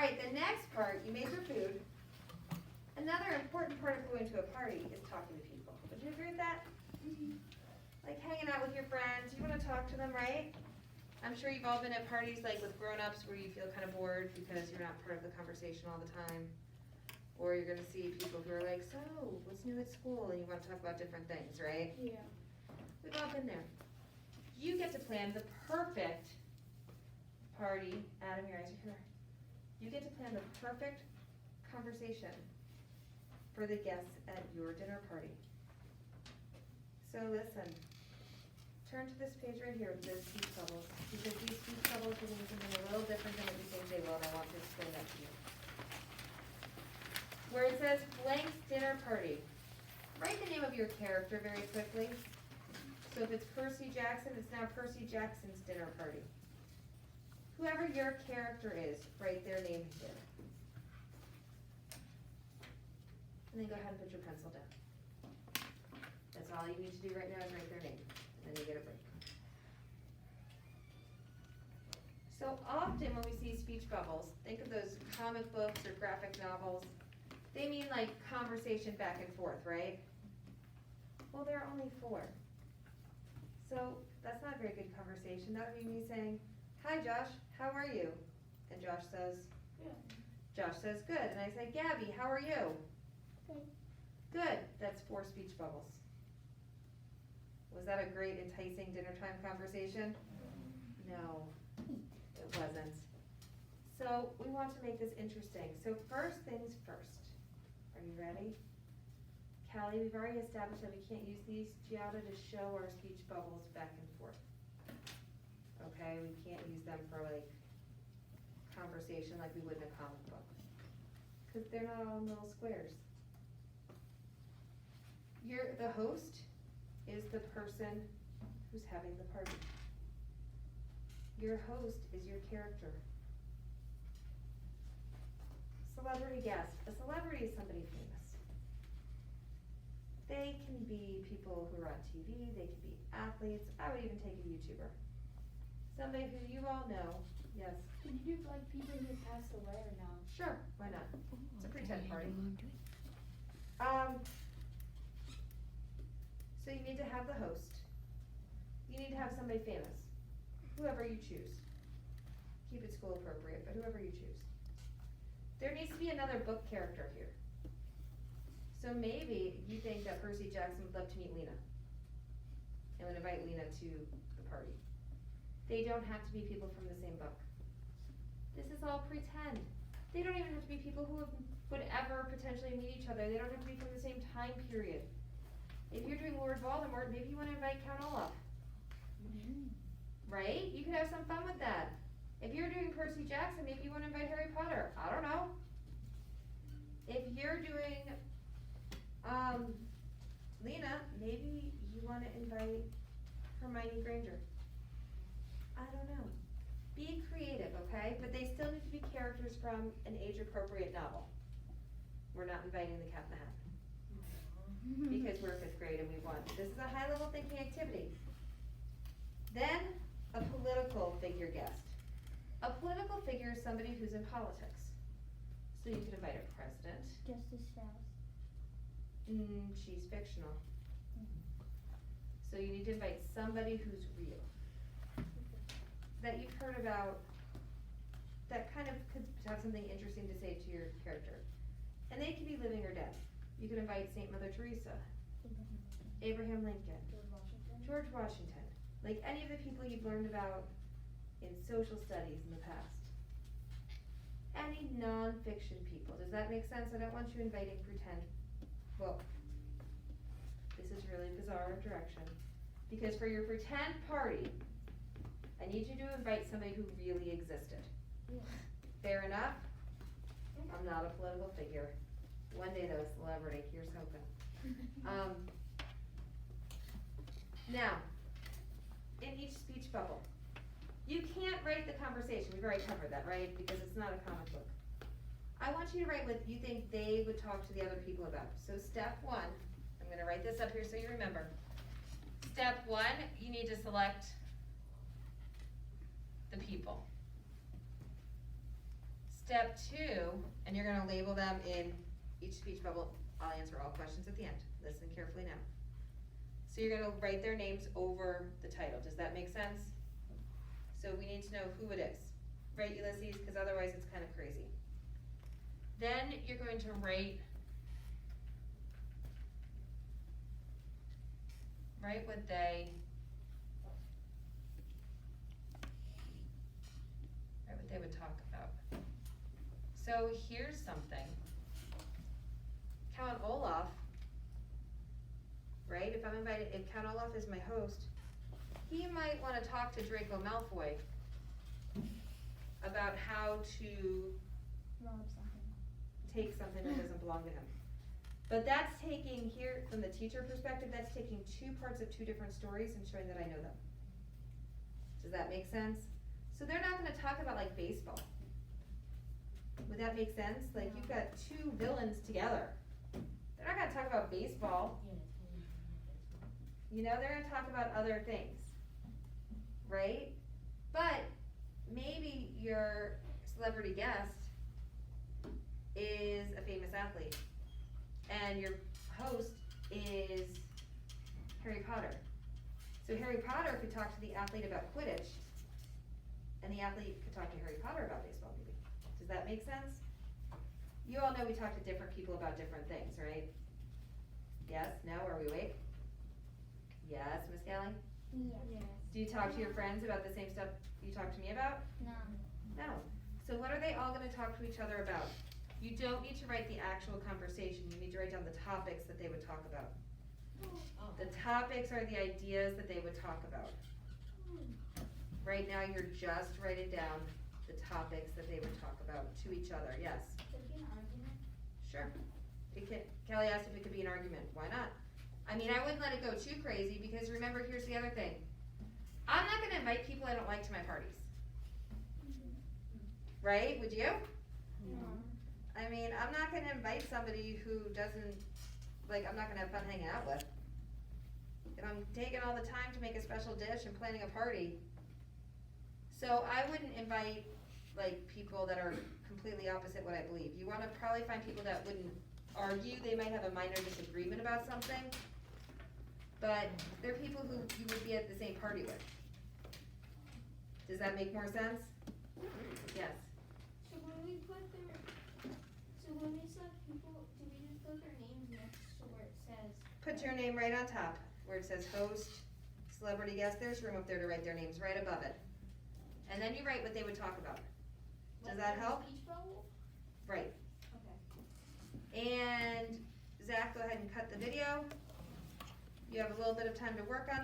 right, the next part, you made your food. Another important part of going to a party is talking to people. Would you agree with that? Like hanging out with your friends, you wanna talk to them, right? I'm sure you've all been at parties like with grown-ups where you feel kind of bored because you're not part of the conversation all the time. Or you're gonna see people who are like, so, what's new at school? And you wanna talk about different things, right? Yeah. We've all been there. You get to plan the perfect party. Adam, your eyes are here. You get to plan the perfect conversation for the guests at your dinner party. So listen, turn to this page right here, the speech bubbles, because these speech bubbles are doing something a little different than what you think they will, and I want to explain that to you. Where it says blank dinner party, write the name of your character very quickly. So if it's Percy Jackson, it's now Percy Jackson's dinner party. Whoever your character is, write their name here. And then go ahead and put your pencil down. That's all you need to do right now is write their name, and then you get a break. So often when we see speech bubbles, think of those comic books or graphic novels. They mean like conversation back and forth, right? Well, there are only 4. So that's not a very good conversation. That would be me saying, hi Josh, how are you? And Josh says, good. And I say, Gabby, how are you? Good. Good. That's 4 speech bubbles. Was that a great, enticing dinner time conversation? No, it wasn't. So we want to make this interesting. So first things first. Are you ready? Callie, we've already established that we can't use these Giada to show our speech bubbles back and forth. Okay, we can't use them for like conversation like we would in a comic book. Because they're not all in little squares. The host is the person who's having the party. Your host is your character. Celebrity guest. A celebrity is somebody famous. They can be people who are on TV, they can be athletes, I would even take a YouTuber. Somebody who you all know, yes. Can you do like people who passed away or no? Sure, why not? It's a pretend party. So you need to have the host. You need to have somebody famous. Whoever you choose. Keep it school appropriate, but whoever you choose. There needs to be another book character here. So maybe you think that Percy Jackson would love to meet Lena. And would invite Lena to the party. They don't have to be people from the same book. This is all pretend. They don't even have to be people who would ever potentially meet each other. They don't have to be from the same time period. If you're doing Lord Voldemort, maybe you want to invite Count Olaf. Right? You could have some fun with that. If you're doing Percy Jackson, maybe you want to invite Harry Potter. I don't know. If you're doing Lena, maybe you want to invite Hermione Granger. I don't know. Be creative, okay? But they still need to be characters from an age-appropriate novel. We're not inviting the Cat in the Hat. Because we're 5th grade and we won. This is a high-level thinking activity. Then, a political figure guest. A political figure is somebody who's in politics. So you could invite a president. Justice Strauss. She's fictional. So you need to invite somebody who's real. That you've heard about, that kind of could have something interesting to say to your character. And they could be living or dead. You could invite Saint Mother Teresa, Abraham Lincoln, George Washington, like any of the people you've learned about in social studies in the past. Any non-fiction people. Does that make sense? I don't want you inviting pretend. Well, this is really bizarre direction. Because for your pretend party, I need you to invite somebody who really existed. Fair enough? I'm not a political figure. One day though, celebrity, here's hoping. Now, in each speech bubble, you can't write the conversation, we've already covered that, right? Because it's not a comic book. I want you to write what you think they would talk to the other people about. So step 1, I'm gonna write this up here so you remember. Step 1, you need to select the people. Step 2, and you're gonna label them in each speech bubble. I'll answer all questions at the end. Listen carefully now. So you're gonna write their names over the title. Does that make sense? So we need to know who it is. Right, Ulysses? Because otherwise it's kind of crazy. Then you're going to write what they would talk about. So here's something. Count Olaf, right? If Count Olaf is my host, he might want to talk to Draco Malfoy about how to Rob something. take something that doesn't belong to him. But that's taking, here from the teacher perspective, that's taking two parts of two different stories and showing that I know them. Does that make sense? So they're not gonna talk about like baseball. Would that make sense? Like you've got two villains together. They're not gonna talk about baseball. You know, they're gonna talk about other things, right? But maybe your celebrity guest is a famous athlete and your host is Harry Potter. So Harry Potter could talk to the athlete about Quidditch and the athlete could talk to Harry Potter about baseball maybe. Does that make sense? You all know we talk to different people about different things, right? Yes? No? Are we awake? Yes, Miss Kelly? Yes. Do you talk to your friends about the same stuff you talk to me about? No. No. So what are they all gonna talk to each other about? You don't need to write the actual conversation, you need to write down the topics that they would talk about. The topics are the ideas that they would talk about. Right now, you're just writing down the topics that they would talk about to each other, yes? Could it be an argument? Sure. Kelly asked if it could be an argument, why not? I mean, I wouldn't let it go too crazy, because remember, here's the other thing. I'm not gonna invite people I don't like to my parties. Right, would you? No. I mean, I'm not gonna invite somebody who doesn't, like, I'm not gonna have fun hanging out with. If I'm taking all the time to make a special dish and planning a party. So I wouldn't invite, like, people that are completely opposite what I believe. You wanna probably find people that wouldn't argue, they might have a minor disagreement about something. But they're people who you would be at the same party with. Does that make more sense? Yes. So when we select people, do we just put their names next to where it says? Put your name right on top, where it says host, celebrity guest, there's room up there to write their names right above it. And then you write what they would talk about. Does that help? Speech bubble? Right. Okay. And Zach, go ahead and cut the video. You have a little bit of time to work on